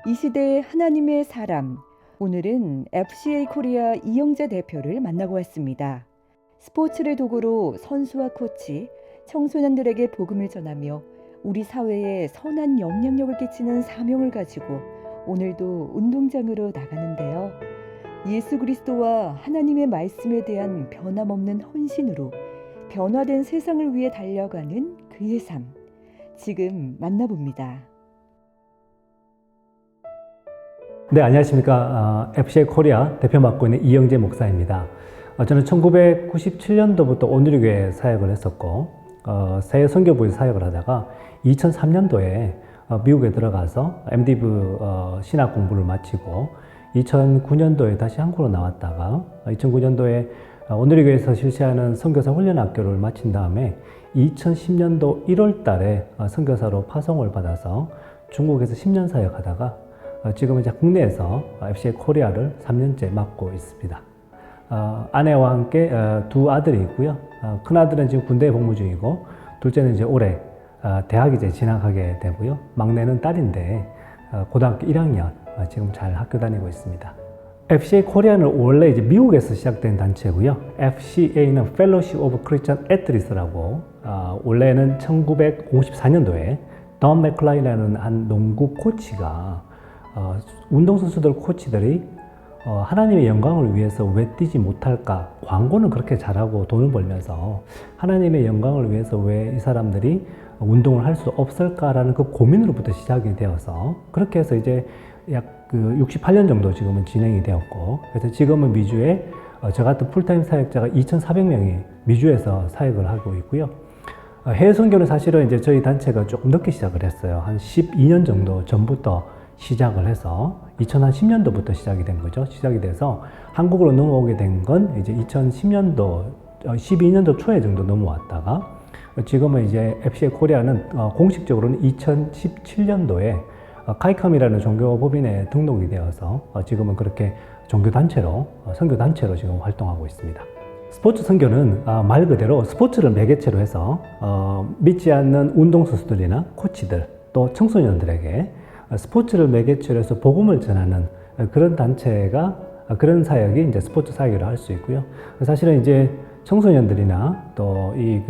이 시대의 하나님의 사람, 오늘은 FCA 코리아 이영재 대표를 만나고 왔습니다. 스포츠를 도구로 선수와 코치, 청소년들에게 복음을 전하며 우리 사회에 선한 영향력을 끼치는 사명을 가지고 오늘도 운동장으로 나가는데요. 예수 그리스도와 하나님의 말씀에 대한 변함없는 헌신으로 변화된 세상을 위해 달려가는 그의 삶, 지금 만나봅니다. 네, 안녕하십니까. FCA 코리아 대표 맡고 있는 이영재 목사입니다. 저는 1997년도부터 온누리교회 사역을 했었고, 세계 선교부에서 사역을 하다가 2003년도에 미국에 들어가서 MDiv 신학 공부를 마치고 2009년도에 다시 한국으로 나왔다가 2009년도에 온누리교회에서 실시하는 선교사 훈련학교를 마친 다음에 2010년도 1월 달에 선교사로 파송을 받아서 중국에서 10년 사역하다가 지금은 이제 국내에서 FCA 코리아를 3년째 맡고 있습니다. 아내와 함께 두 아들이 있고요. 큰 아들은 지금 군대에 복무 중이고, 둘째는 이제 올해 대학 이제 진학하게 되고요. 막내는 딸인데 고등학교 1학년 지금 잘 학교 다니고 있습니다. FCA 코리아는 원래 이제 미국에서 시작된 단체고요. FCA는 Fellowship of Christian Athletes라고 원래는 1954년도에 던 맥클라이라는 한 농구 코치가 운동선수들 코치들이 하나님의 영광을 위해서 왜 뛰지 못할까? 광고는 그렇게 잘하고 돈을 벌면서 하나님의 영광을 위해서 왜 이 사람들이 운동을 할 수 없을까라는 그 고민으로부터 시작이 되어서 그렇게 해서 이제 약 68년 정도 지금은 진행이 되었고, 그래서 지금은 미주에 저 같은 풀타임 사역자가 2,400명이 미주에서 사역을 하고 있고요. 해외 선교는 사실은 이제 저희 단체가 조금 늦게 시작을 했어요. 한 12년 정도 전부터 시작을 해서 2010년도부터 시작이 된 거죠. 시작이 돼서 한국으로 넘어오게 된 건 이제 2010년도, 12년도 초에 정도 넘어왔다가 지금은 이제 FCA 코리아는 공식적으로는 2017년도에 카이컴이라는 종교법인에 등록이 되어서 지금은 그렇게 종교단체로, 선교단체로 지금 활동하고 있습니다. 스포츠 선교는 말 그대로 스포츠를 매개체로 해서 믿지 않는 운동선수들이나 코치들 또 청소년들에게 스포츠를 매개체로 해서 복음을 전하는 그런 단체가, 그런 사역이 이제 스포츠 사역이라 할 수 있고요. 사실은 이제 청소년들이나 또 이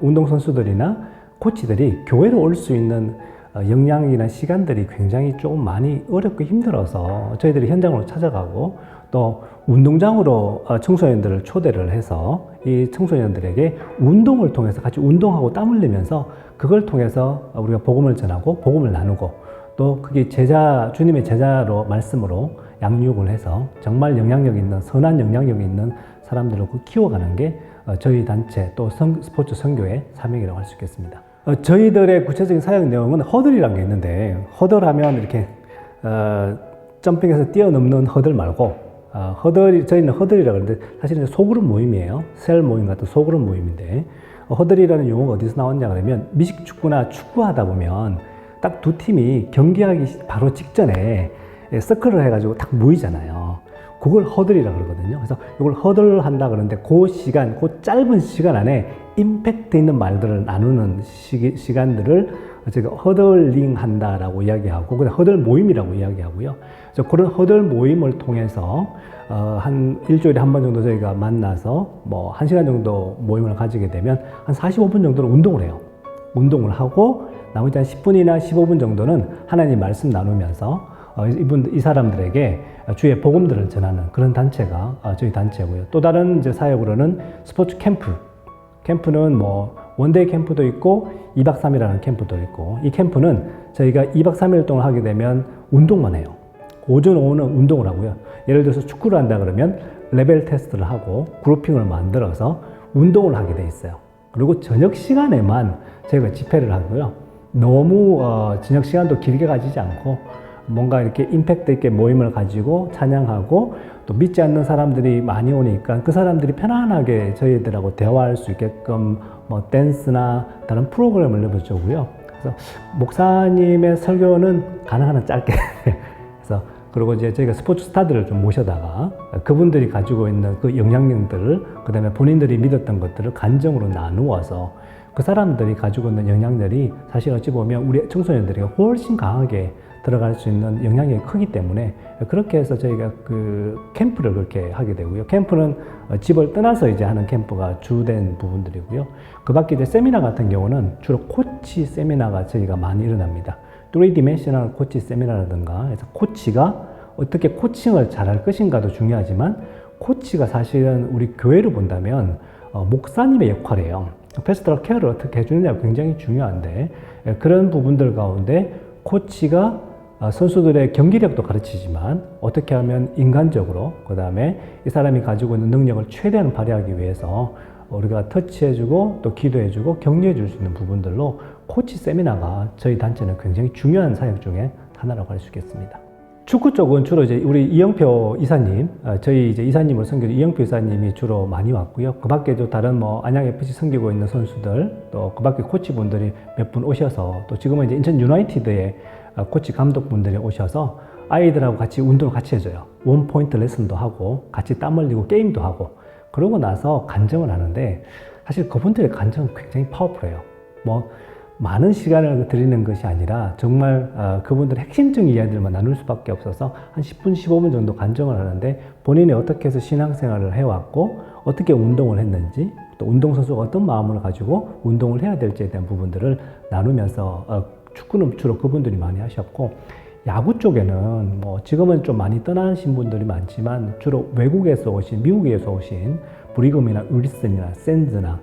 운동선수들이나 코치들이 교회로 올 수 있는 역량이나 시간들이 굉장히 조금 많이 어렵고 힘들어서 저희들이 현장으로 찾아가고 또 운동장으로 청소년들을 초대를 해서 이 청소년들에게 운동을 통해서 같이 운동하고 땀 흘리면서 그걸 통해서 우리가 복음을 전하고 복음을 나누고 또 그게 주님의 제자로 말씀으로 양육을 해서 정말 영향력 있는, 선한 영향력이 있는 사람들을 키워가는 게 저희 단체 또 스포츠 선교의 사명이라고 할 수 있겠습니다. 저희들의 구체적인 사역 내용은 허들이라는 게 있는데, 허들하면 이렇게 점핑해서 뛰어넘는 허들 말고 저희는 허들이라고 하는데 사실은 소그룹 모임이에요. 셀 모임 같은 소그룹 모임인데, 허들이라는 용어가 어디서 나왔냐 그러면 미식축구나 축구하다 보면 딱 두 팀이 경기하기 바로 직전에 서클을 해가지고 딱 모이잖아요. 그걸 허들이라고 그러거든요. 그래서 이걸 허들 한다 그러는데 그 시간, 그 짧은 시간 안에 임팩트 있는 말들을 나누는 시간들을 제가 허들링 한다라고 이야기하고, 그냥 허들 모임이라고 이야기하고요. 그래서 그런 허들 모임을 통해서 한 일주일에 한 번 정도 저희가 만나서 뭐 1시간 정도 모임을 가지게 되면 한 45분 정도는 운동을 해요. 운동을 하고 나머지 한 10분이나 15분 정도는 하나님 말씀 나누면서 이 사람들에게 주의 복음들을 전하는 그런 단체가 저희 단체고요. 또 다른 이제 사역으로는 스포츠 캠프는 뭐 원데이 캠프도 있고 2박 3일하는 캠프도 있고, 이 캠프는 저희가 2박 3일 동안 하게 되면 운동만 해요. 오전 오후는 운동을 하고요. 예를 들어서 축구를 한다 그러면 레벨 테스트를 하고 그룹핑을 만들어서 운동을 하게 돼 있어요. 그리고 저녁 시간에만 저희가 집회를 하고요. 너무 저녁 시간도 길게 가지지 않고 뭔가 이렇게 임팩트 있게 모임을 가지고 찬양하고 또 믿지 않는 사람들이 많이 오니까 그 사람들이 편안하게 저희들하고 대화할 수 있게끔 뭐 댄스나 다른 프로그램을 내보자고요. 그래서 목사님의 설교는 가능한 한 짧게 그래서 그리고 이제 저희가 스포츠 스타들을 좀 모셔다가 그분들이 가지고 있는 그 영향력들을, 그 다음에 본인들이 믿었던 것들을 간증으로 나누어서 그 사람들이 가지고 있는 영향들이 사실 어찌 보면 우리 청소년들이 훨씬 강하게 들어갈 수 있는 영향력이 크기 때문에 그렇게 해서 저희가 그 캠프를 그렇게 하게 되고요. 캠프는 집을 떠나서 이제 하는 캠프가 주된 부분들이고요. 그 밖에 이제 세미나 같은 경우는 주로 코치 세미나가 저희가 많이 일어납니다. 3디멘셔널 코치 세미나라든가 해서 코치가 어떻게 코칭을 잘할 것인가도 중요하지만 코치가 사실은 우리 교회로 본다면 목사님의 역할이에요. 패스토럴 케어를 어떻게 해주느냐가 굉장히 중요한데 그런 부분들 가운데 코치가 선수들의 경기력도 가르치지만 어떻게 하면 인간적으로 그 다음에 이 사람이 가지고 있는 능력을 최대한 발휘하기 위해서 우리가 터치해주고 또 기도해주고 격려해줄 수 있는 부분들로 코치 세미나가 저희 단체는 굉장히 중요한 사역 중에 하나라고 할 수 있겠습니다. 축구 쪽은 주로 이제 우리 이영표 이사님, 저희 이제 이사님을 섬기는 이영표 이사님이 주로 많이 왔고요. 그 밖에도 다른 안양FC 섬기고 있는 선수들, 또 그 밖에 코치분들이 몇 분 오셔서 또 지금은 이제 인천 유나이티드의 코치 감독분들이 오셔서 아이들하고 같이 운동을 같이 해줘요. 원포인트 레슨도 하고 같이 땀 흘리고 게임도 하고 그러고 나서 간증을 하는데 사실 그분들의 간증은 굉장히 파워풀해요. 많은 시간을 드리는 것이 아니라 정말 그분들의 핵심적인 이야기들만 나눌 수밖에 없어서 한 10분, 15분 정도 간증을 하는데 본인이 어떻게 해서 신앙생활을 해왔고 어떻게 운동을 했는지 또 운동선수가 어떤 마음을 가지고 운동을 해야 될지에 대한 부분들을 나누면서 축구는 주로 그분들이 많이 하셨고 야구 쪽에는 지금은 좀 많이 떠나신 분들이 많지만 주로 외국에서 오신 미국에서 오신 브리검이나 윌슨이나 샌즈나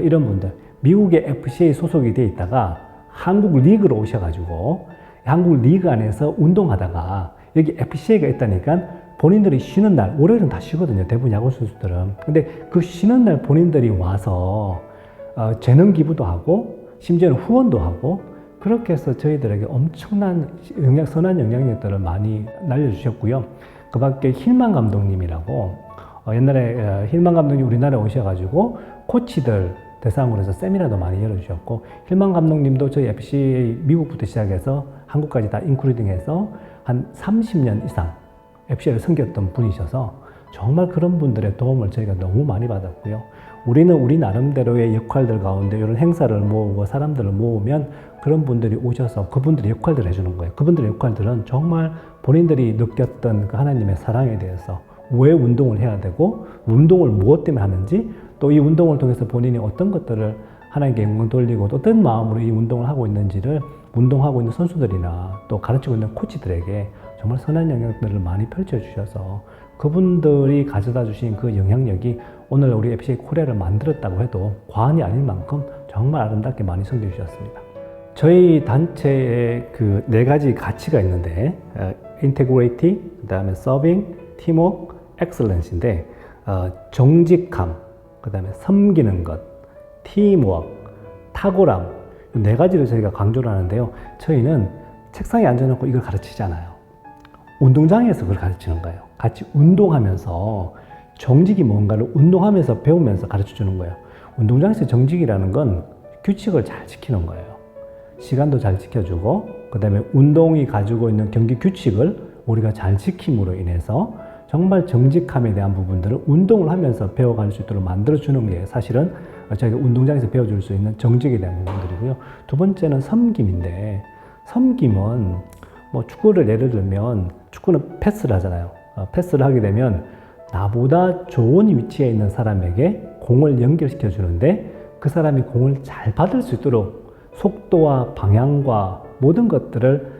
이런 분들 미국의 FCA 소속이 돼 있다가 한국 리그로 오셔가지고 한국 리그 안에서 운동하다가 여기 FCA가 있다니까 본인들이 쉬는 날, 월요일은 다 쉬거든요. 대부분 야구 선수들은. 근데 그 쉬는 날 본인들이 와서 재능 기부도 하고 심지어는 후원도 하고 그렇게 해서 저희들에게 엄청난 선한 영향력들을 많이 날려주셨고요. 그 밖에 힐만 감독님이라고 옛날에 힐만 감독님 우리나라에 오셔가지고 코치들 대상으로 해서 세미나도 많이 열어주셨고 힐만 감독님도 저희 FCA 미국부터 시작해서 한국까지 다 인클루딩해서 한 30년 이상 FCA를 섬겼던 분이셔서 정말 그런 분들의 도움을 저희가 너무 많이 받았고요. 우리는 우리 나름대로의 역할들 가운데 이런 행사를 모으고 사람들을 모으면 그런 분들이 오셔서 그분들의 역할들을 해주는 거예요. 그분들의 역할들은 정말 본인들이 느꼈던 그 하나님의 사랑에 대해서 왜 운동을 해야 되고 운동을 무엇 때문에 하는지 또 이 운동을 통해서 본인이 어떤 것들을 하나님께 영광 돌리고 또 어떤 마음으로 이 운동을 하고 있는지를 운동하고 있는 선수들이나 또 가르치고 있는 코치들에게 정말 선한 영향들을 많이 펼쳐주셔서 그분들이 가져다 주신 그 영향력이 오늘 우리 FCA 코리아를 만들었다고 해도 과언이 아닐 만큼 정말 아름답게 많이 섬겨주셨습니다. 저희 단체에 그 4가지 가치가 있는데 인테그레이티, 그 다음에 서빙, 팀워크, 엑셀런스인데 정직함, 그 다음에 섬기는 것, 팀워크, 탁월함 이 4가지를 저희가 강조를 하는데요. 저희는 책상에 앉아놓고 이걸 가르치잖아요. 운동장에서 그걸 가르치는 거예요. 같이 운동하면서 정직이 뭔가를 운동하면서 배우면서 가르쳐주는 거예요. 운동장에서 정직이라는 건 규칙을 잘 지키는 거예요. 시간도 잘 지켜주고 그 다음에 운동이 가지고 있는 경기 규칙을 우리가 잘 지킴으로 인해서 정말 정직함에 대한 부분들을 운동을 하면서 배워갈 수 있도록 만들어주는 게 사실은 저희가 운동장에서 배워줄 수 있는 정직에 대한 부분들이고요. 두 번째는 섬김인데 섬김은 축구를 예를 들면 축구는 패스를 하잖아요. 패스를 하게 되면 나보다 좋은 위치에 있는 사람에게 공을 연결시켜 주는데 그 사람이 공을 잘 받을 수 있도록 속도와 방향과 모든 것들을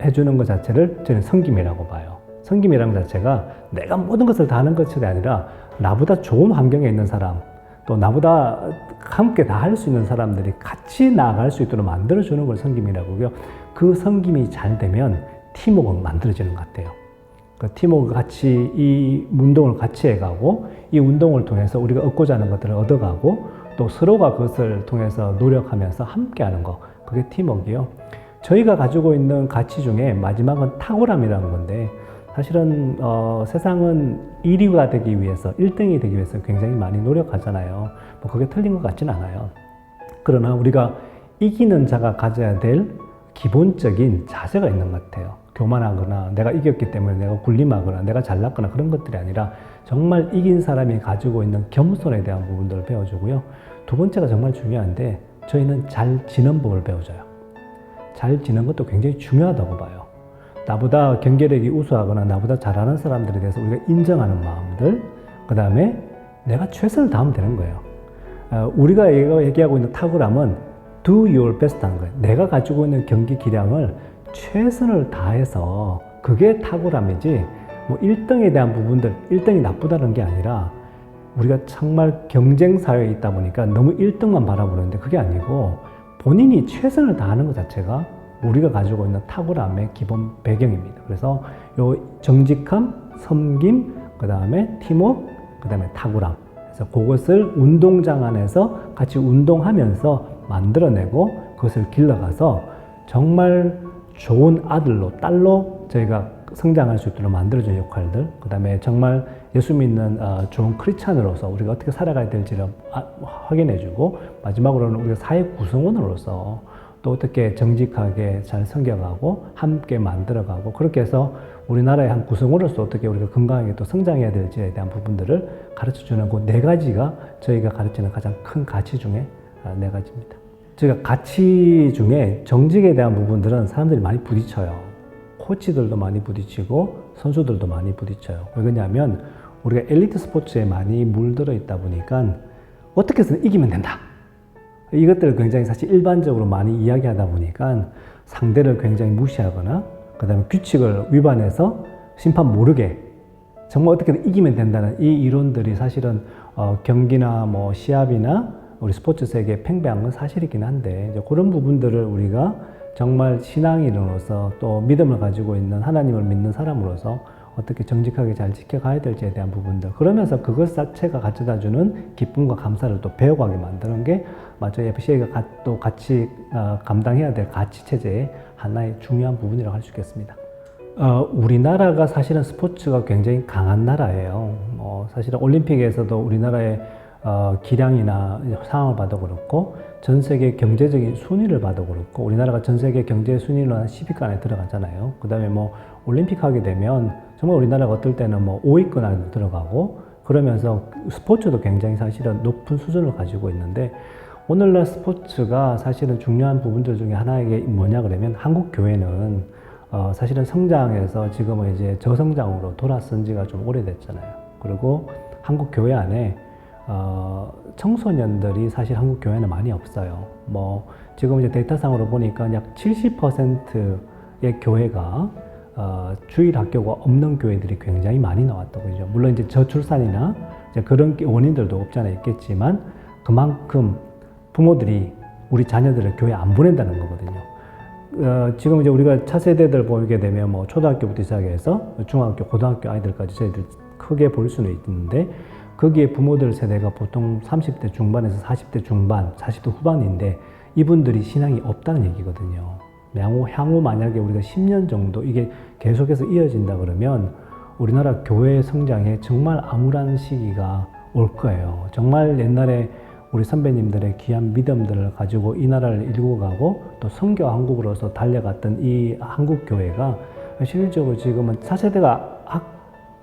해주는 것 자체를 저는 섬김이라고 봐요. 섬김이라는 자체가 내가 모든 것을 다 하는 것이 아니라 나보다 좋은 환경에 있는 사람 또 나보다 함께 다 할 수 있는 사람들이 같이 나아갈 수 있도록 만들어주는 걸 섬김이라고 하고요. 그 섬김이 잘 되면 팀워크가 만들어지는 것 같아요. 그 팀워크가 같이 이 운동을 같이 해가고 이 운동을 통해서 우리가 얻고자 하는 것들을 얻어가고 또 서로가 그것을 통해서 노력하면서 함께 하는 거 그게 팀워크이요. 저희가 가지고 있는 가치 중에 마지막은 탁월함이라는 건데 사실은 세상은 1위가 되기 위해서 1등이 되기 위해서 굉장히 많이 노력하잖아요. 그게 틀린 것 같지는 않아요. 그러나 우리가 이기는 자가 가져야 될 기본적인 자세가 있는 것 같아요. 교만하거나 내가 이겼기 때문에 내가 군림하거나 내가 잘났거나 그런 것들이 아니라 정말 이긴 사람이 가지고 있는 겸손에 대한 부분들을 배워주고요. 두 번째가 정말 중요한데 저희는 잘 지는 법을 배워줘요. 잘 지는 것도 굉장히 중요하다고 봐요. 나보다 경기력이 우수하거나 나보다 잘하는 사람들에 대해서 우리가 인정하는 마음들, 그 다음에 내가 최선을 다하면 되는 거예요. 우리가 얘기하고 있는 탁월함은 do your best 하는 거예요. 내가 가지고 있는 경기 기량을 최선을 다해서 그게 탁월함이지, 뭐 1등에 대한 부분들, 1등이 나쁘다는 게 아니라 우리가 정말 경쟁 사회에 있다 보니까 너무 1등만 바라보는데 그게 아니고 본인이 최선을 다하는 것 자체가 우리가 가지고 있는 탁월함의 기본 배경입니다. 그래서 요 정직함, 섬김, 그 다음에 팀워크, 그 다음에 탁월함. 그래서 그것을 운동장 안에서 같이 운동하면서 만들어내고 그것을 길러가서 정말 좋은 아들로, 딸로 저희가 성장할 수 있도록 만들어준 역할들, 그 다음에 정말 예수 믿는 좋은 크리스찬으로서 우리가 어떻게 살아가야 될지를 확인해주고, 마지막으로는 우리가 사회 구성원으로서 또 어떻게 정직하게 잘 섬겨가고 함께 만들어가고, 그렇게 해서 우리나라의 한 구성원으로서 어떻게 우리가 건강하게 또 성장해야 될지에 대한 부분들을 가르쳐주는 그 네 가지가 저희가 가르치는 가장 큰 가치 중에 네 가지입니다. 저희가 가치 중에 정직에 대한 부분들은 사람들이 많이 부딪혀요. 코치들도 많이 부딪히고 선수들도 많이 부딪혀요. 왜 그러냐면 우리가 엘리트 스포츠에 많이 물들어 있다 보니까 어떻게 해서는 이기면 된다. 이것들을 굉장히 사실 일반적으로 많이 이야기하다 보니까 상대를 굉장히 무시하거나 그 다음에 규칙을 위반해서 심판 모르게 정말 어떻게든 이기면 된다는 이 이론들이 사실은 경기나 뭐 시합이나 우리 스포츠 세계에 팽배한 건 사실이긴 한데, 이제 그런 부분들을 우리가 정말 신앙인으로서 또 믿음을 가지고 있는 하나님을 믿는 사람으로서 어떻게 정직하게 잘 지켜가야 될지에 대한 부분들, 그러면서 그것 자체가 가져다주는 기쁨과 감사를 또 배워가게 만드는 게 맞죠. FCA가 또 같이 감당해야 될 가치 체제의 하나의 중요한 부분이라고 할 수 있겠습니다. 우리나라가 사실은 스포츠가 굉장히 강한 나라예요. 사실은 올림픽에서도 우리나라의 기량이나 상황을 봐도 그렇고, 전 세계 경제적인 순위를 봐도 그렇고, 우리나라가 전 세계 경제 순위로 한 10위권 안에 들어가잖아요. 그 다음에 뭐 올림픽 하게 되면 정말 우리나라가 어떨 때는 뭐 5위권 안에 들어가고, 그러면서 스포츠도 굉장히 사실은 높은 수준을 가지고 있는데, 오늘날 스포츠가 사실은 중요한 부분들 중에 하나가 뭐냐 그러면 한국 교회는 사실은 성장해서 지금은 이제 저성장으로 돌아선 지가 좀 오래됐잖아요. 그리고 한국 교회 안에 청소년들이 사실 한국 교회는 많이 없어요. 뭐 지금 이제 데이터상으로 보니까 약 70%의 교회가 주일 학교가 없는 교회들이 굉장히 많이 나왔다고 그죠. 물론 이제 저출산이나 이제 그런 원인들도 없지 않아 있겠지만 그만큼 부모들이 우리 자녀들을 교회 안 보낸다는 거거든요. 지금 이제 우리가 차세대들 보게 되면 뭐 초등학교부터 시작해서 중학교, 고등학교 아이들까지 저희들 크게 볼 수는 있는데, 거기에 부모들 세대가 보통 30대 중반에서 40대 중반, 40대 후반인데 이분들이 신앙이 없다는 얘기거든요. 향후 만약에 우리가 10년 정도 이게 계속해서 이어진다 그러면 우리나라 교회 성장에 정말 암울한 시기가 올 거예요. 정말 옛날에 우리 선배님들의 귀한 믿음들을 가지고 이 나라를 일구고 가고 또 선교 한국으로서 달려갔던 이 한국 교회가 실질적으로 지금은 차세대가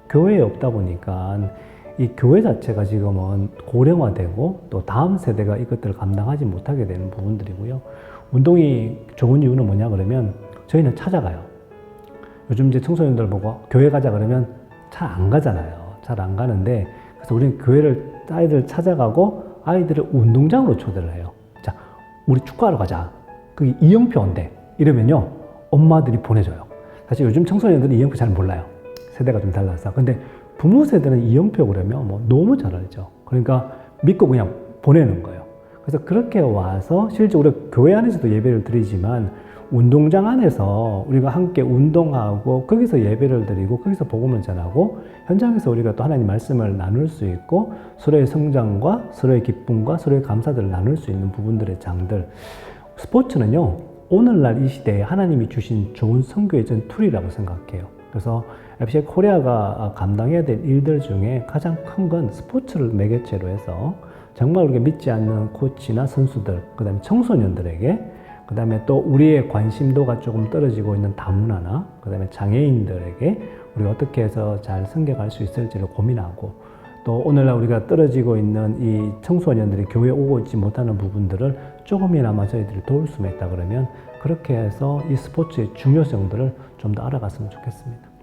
교회에 없다 보니까 이 교회 자체가 지금은 고령화되고 또 다음 세대가 이것들을 감당하지 못하게 되는 부분들이고요. 운동이 좋은 이유는 뭐냐 그러면 저희는 찾아가요. 요즘 이제 청소년들 보고 교회 가자 그러면 잘 안 가잖아요. 잘 안 가는데, 그래서 우리는 교회를 아이들 찾아가고 아이들을 운동장으로 초대를 해요. 자, 우리 축구하러 가자. 그게 이영표 온대. 이러면요, 엄마들이 보내줘요. 사실 요즘 청소년들은 이영표 잘 몰라요. 세대가 좀 달라서. 근데 부모 세대는 이영표 그러면 뭐 너무 잘 알죠. 그러니까 믿고 그냥 보내는 거예요. 그래서 그렇게 와서 실제 우리가 교회 안에서도 예배를 드리지만 운동장 안에서 우리가 함께 운동하고 거기서 예배를 드리고 거기서 복음을 전하고 현장에서 우리가 또 하나님 말씀을 나눌 수 있고 서로의 성장과 서로의 기쁨과 서로의 감사들을 나눌 수 있는 부분들의 장들, 스포츠는요 오늘날 이 시대에 하나님이 주신 좋은 선교의 전 툴이라고 생각해요. 그래서 FCA 코리아가 감당해야 될 일들 중에 가장 큰 건 스포츠를 매개체로 해서 정말 우리가 믿지 않는 코치나 선수들, 그 다음에 청소년들에게, 그 다음에 또 우리의 관심도가 조금 떨어지고 있는 다문화나 그 다음에 장애인들에게 우리가 어떻게 해서 잘 섬겨갈 수 있을지를 고민하고, 또 오늘날 우리가 떨어지고 있는 이 청소년들이 교회에 오고 있지 못하는 부분들을 조금이나마 저희들이 도울 수 있다 그러면 그렇게 해서 이 스포츠의 중요성들을 좀 더 알아갔으면 좋겠습니다.